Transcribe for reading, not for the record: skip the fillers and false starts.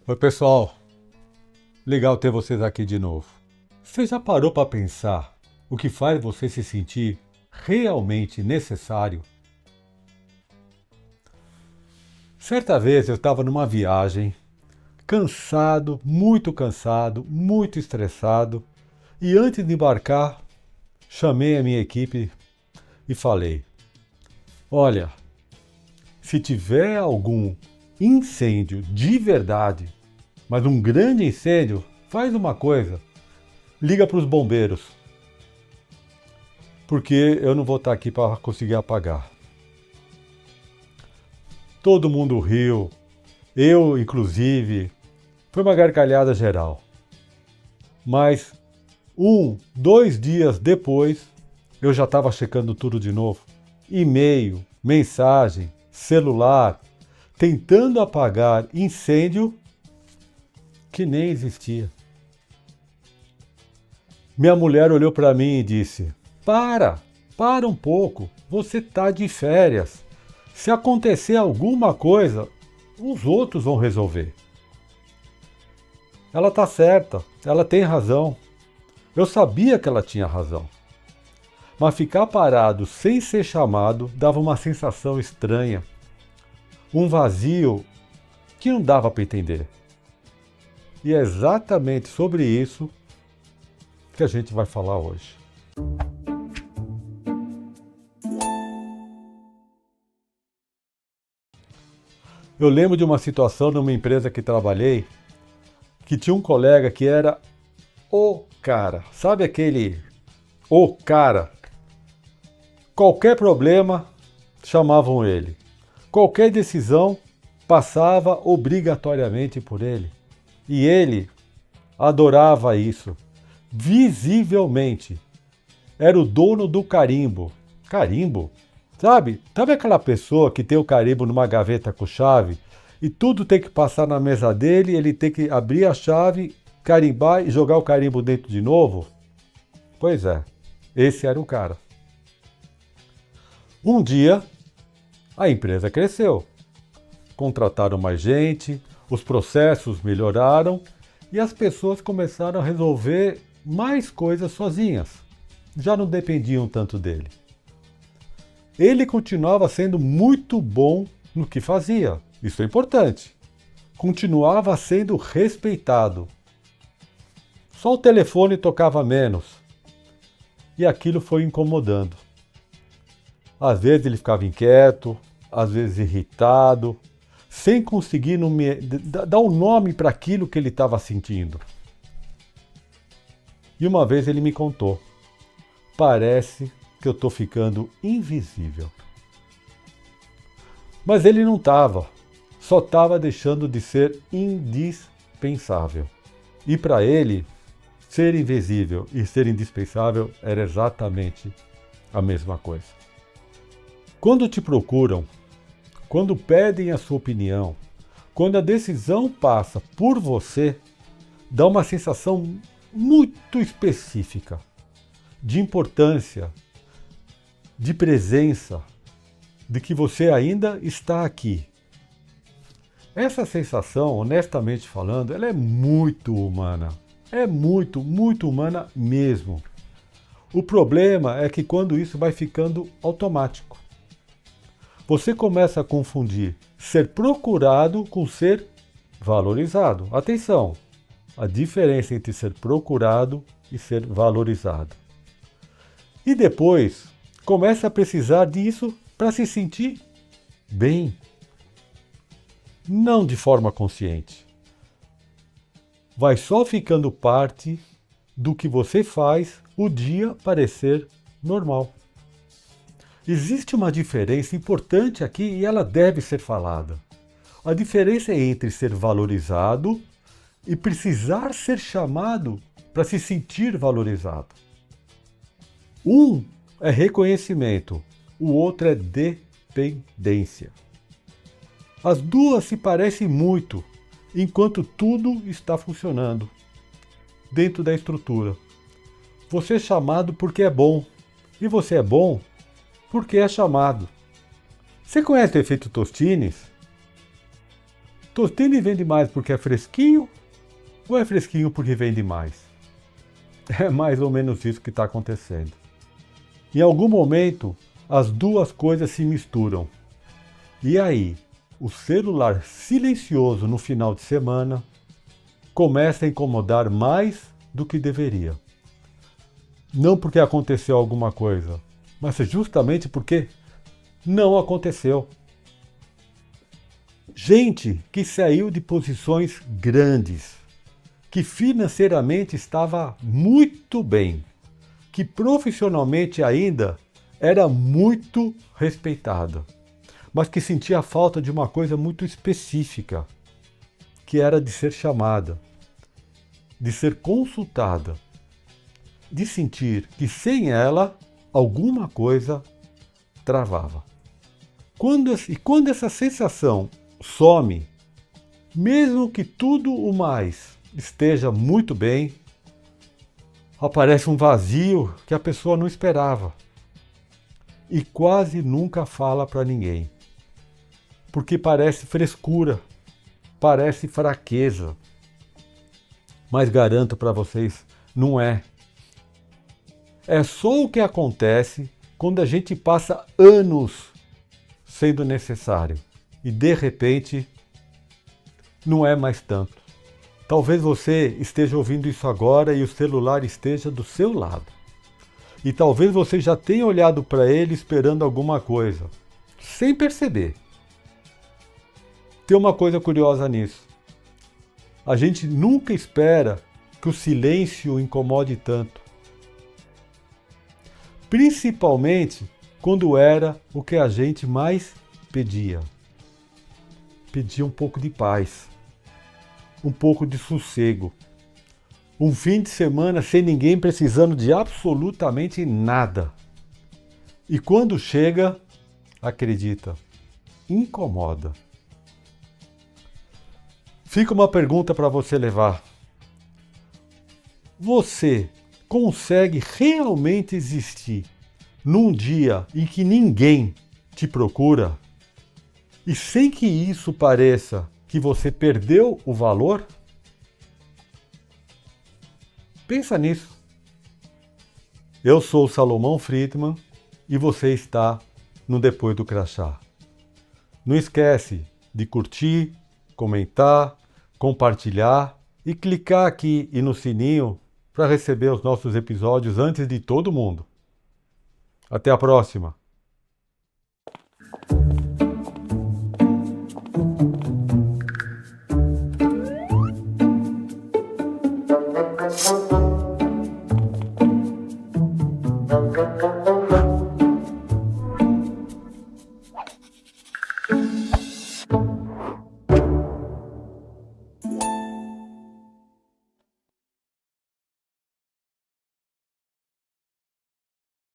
Oi, pessoal. Legal ter vocês aqui de novo. Você já parou para pensar o que faz você se sentir realmente necessário? Certa vez eu estava numa viagem, cansado, muito estressado, e antes de embarcar, chamei a minha equipe e falei: Olha, se tiver algum incêndio de verdade, mas um grande incêndio, faz uma coisa, liga para os bombeiros, porque eu não vou estar aqui para conseguir apagar. Todo mundo riu, eu inclusive, foi uma gargalhada geral. Mas 2 dias depois, eu já estava checando tudo de novo. E-mail, mensagem, celular, tentando apagar incêndio que nem existia. Minha mulher olhou para mim e disse: para um pouco, você está de férias. Se acontecer alguma coisa, os outros vão resolver. Ela está certa, ela tem razão. Eu sabia que ela tinha razão. Mas ficar parado sem ser chamado dava uma sensação estranha. Um vazio que não dava para entender. E é exatamente sobre isso que a gente vai falar hoje. Eu lembro de uma situação numa empresa que trabalhei, que tinha um colega que era o cara. Sabe aquele o cara? Qualquer problema, chamavam ele. Qualquer decisão passava obrigatoriamente por ele. E ele adorava isso. Visivelmente. Era o dono do carimbo. Carimbo? Sabe aquela pessoa que tem o carimbo numa gaveta com chave e tudo tem que passar na mesa dele, ele tem que abrir a chave, carimbar e jogar o carimbo dentro de novo? Pois é, esse era o cara. Um dia, a empresa cresceu. Contrataram mais gente, os processos melhoraram e as pessoas começaram a resolver mais coisas sozinhas. Já não dependiam tanto dele. Ele continuava sendo muito bom no que fazia. Isso é importante. Continuava sendo respeitado. Só o telefone tocava menos. E aquilo foi incomodando. Às vezes ele ficava inquieto, às vezes irritado, sem conseguir dar um nome para aquilo que ele estava sentindo. E uma vez ele me contou: parece que eu estou ficando invisível. Mas ele não estava, só estava deixando de ser indispensável. E para ele, ser invisível e ser indispensável era exatamente a mesma coisa. Quando te procuram, quando pedem a sua opinião, quando a decisão passa por você, dá uma sensação muito específica de importância, de presença, de que você ainda está aqui. Essa sensação, honestamente falando, ela é muito humana. É muito humana mesmo. O problema é que quando isso vai ficando automático, você começa a confundir ser procurado com ser valorizado. Atenção, a diferença entre ser procurado e ser valorizado. E depois, começa a precisar disso para se sentir bem. Não de forma consciente. Vai só ficando parte do que você faz o dia parecer normal. Existe uma diferença importante aqui e ela deve ser falada. A diferença é entre ser valorizado e precisar ser chamado para se sentir valorizado. Um é reconhecimento, o outro é dependência. As duas se parecem muito, enquanto tudo está funcionando dentro da estrutura. Você é chamado porque é bom, e você é bom porque é chamado. Você conhece o efeito Tostines? Tostines vende mais porque é fresquinho ou é fresquinho porque vende mais? É mais ou menos isso que está acontecendo. Em algum momento, as duas coisas se misturam. E aí, o celular silencioso no final de semana começa a incomodar mais do que deveria. Não porque aconteceu alguma coisa, mas justamente porque não aconteceu. Gente que saiu de posições grandes, que financeiramente estava muito bem, que profissionalmente ainda era muito respeitada, mas que sentia falta de uma coisa muito específica, que era de ser chamada, de ser consultada, de sentir que sem ela alguma coisa travava. Quando essa sensação some, mesmo que tudo o mais esteja muito bem, aparece um vazio que a pessoa não esperava e quase nunca fala para ninguém, porque parece frescura, parece fraqueza, mas garanto para vocês, não é. É só o que acontece quando a gente passa anos sendo necessário e de repente não é mais tanto. Talvez você esteja ouvindo isso agora e o celular esteja do seu lado. E talvez você já tenha olhado para ele esperando alguma coisa, sem perceber. Tem uma coisa curiosa nisso. A gente nunca espera que o silêncio o incomode tanto. Principalmente quando era o que a gente mais pedia. Pedia um pouco de paz, um pouco de sossego, um fim de semana sem ninguém precisando de absolutamente nada. E quando chega, acredita, incomoda. Fica uma pergunta para você levar. Você consegue realmente existir num dia em que ninguém te procura e sem que isso pareça que você perdeu o valor? Pensa nisso. Eu sou o Salomão Friedman e você está no Depois do Crachá. Não esquece de curtir, comentar, compartilhar e clicar aqui e no sininho para receber os nossos episódios antes de todo mundo. Até a próxima!